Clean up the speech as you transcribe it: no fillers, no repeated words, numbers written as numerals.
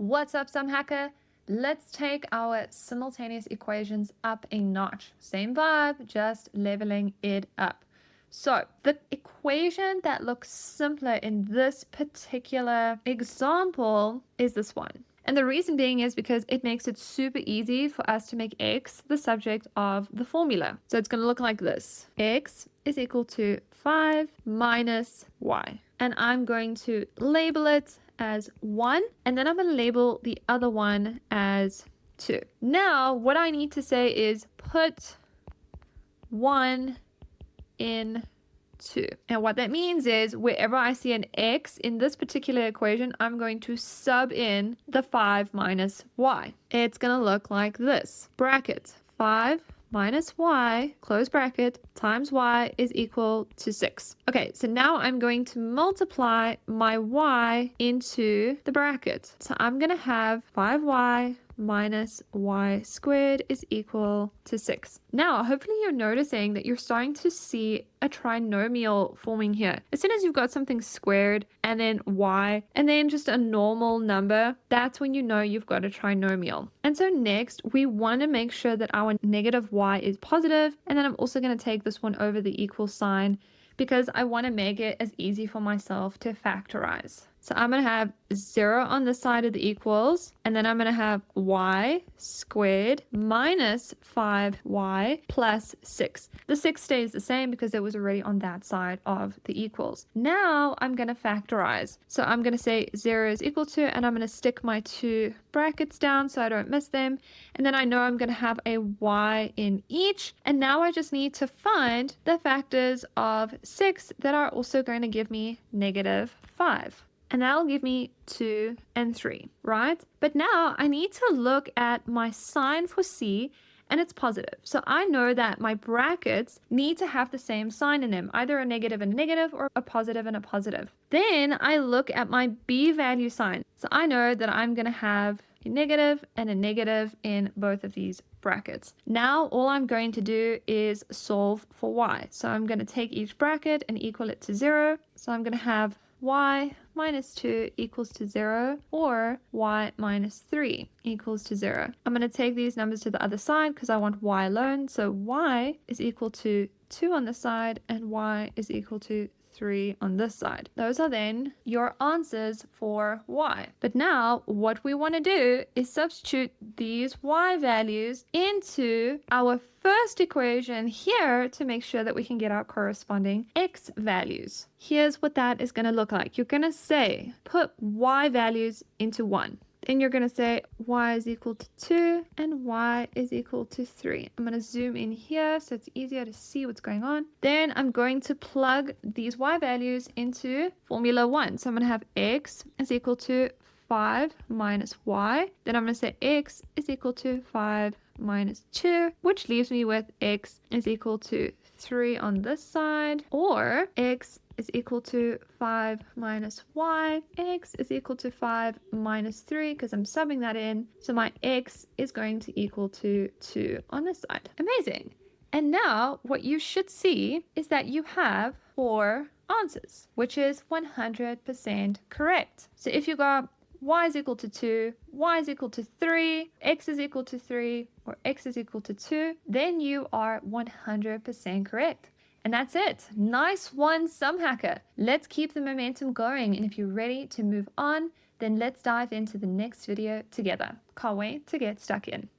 What's up, some hacker? Let's take our simultaneous equations up a notch. Same vibe, just leveling it up. So the equation that looks simpler in this particular example is this one. And the reason being is because it makes it super easy for us to make x the subject of the formula. So it's going to look like this. X is equal to 5 minus y. And I'm going to label it as 1, and then I'm going to label the other one as 2. Now, what I need to say is put 1 in 2. And what that means is wherever I see an x in this particular equation, I'm going to sub in the 5 minus y. It's going to look like this. Bracket 5 minus y, close bracket, times y is equal to 6. Okay, so now I'm going to multiply my y into the bracket. So I'm going to have 5y minus y squared is equal to 6. Now, hopefully you're noticing that you're starting to see a trinomial forming here. As soon as you've got something squared and then y and then just a normal number, that's when you know you've got a trinomial. And so next, we want to make sure that our negative y is positive, and then I'm also going to take this one over the equal sign because I want to make it as easy for myself to factorize. So I'm going to have 0 on this side of the equals, and then I'm going to have y squared minus 5y plus 6. The 6 stays the same because it was already on that side of the equals. Now I'm going to factorize. So I'm going to say 0 is equal to, and I'm going to stick my two brackets down so I don't miss them. And then I know I'm going to have a y in each. And now I just need to find the factors of 6 that are also going to give me negative 5. And that'll give me 2 and 3, right? But now I need to look at my sign for C, and it's positive. So I know that my brackets need to have the same sign in them, either a negative and a negative or a positive and a positive. Then I look at my B value sign. So I know that I'm going to have a negative and a negative in both of these brackets. Now all I'm going to do is solve for y. So I'm going to take each bracket and equal it to 0. So I'm going to have y minus 2 equals to 0, or y minus 3 equals to 0. I'm going to take these numbers to the other side because I want y alone. So y is equal to 2 on this side, and y is equal to 3 on this side. Those are then your answers for y. But now what we want to do is substitute these y values into our first equation here to make sure that we can get our corresponding x values. Here's what that is going to look like. You're going to say put y values into 1. Then you're going to say y is equal to 2 and y is equal to 3. I'm going to zoom in here so it's easier to see what's going on. Then I'm going to plug these y values into formula 1. So I'm going to have x is equal to 5 minus y. Then I'm going to say x is equal to 5 minus 2, which leaves me with x is equal to 3 on this side, or x is equal to 5 minus y. X is equal to 5 minus 3 because I'm subbing that in. So my x is going to equal to 2 on this side. Amazing. And now what you should see is that you have 4 answers, which is 100% correct. So if you got y is equal to 2, y is equal to 3, x is equal to 3, or x is equal to 2, then you are 100% correct. And that's it. Nice one, some hacker. Let's keep the momentum going. And if you're ready to move on, then let's dive into the next video together. Can't wait to get stuck in.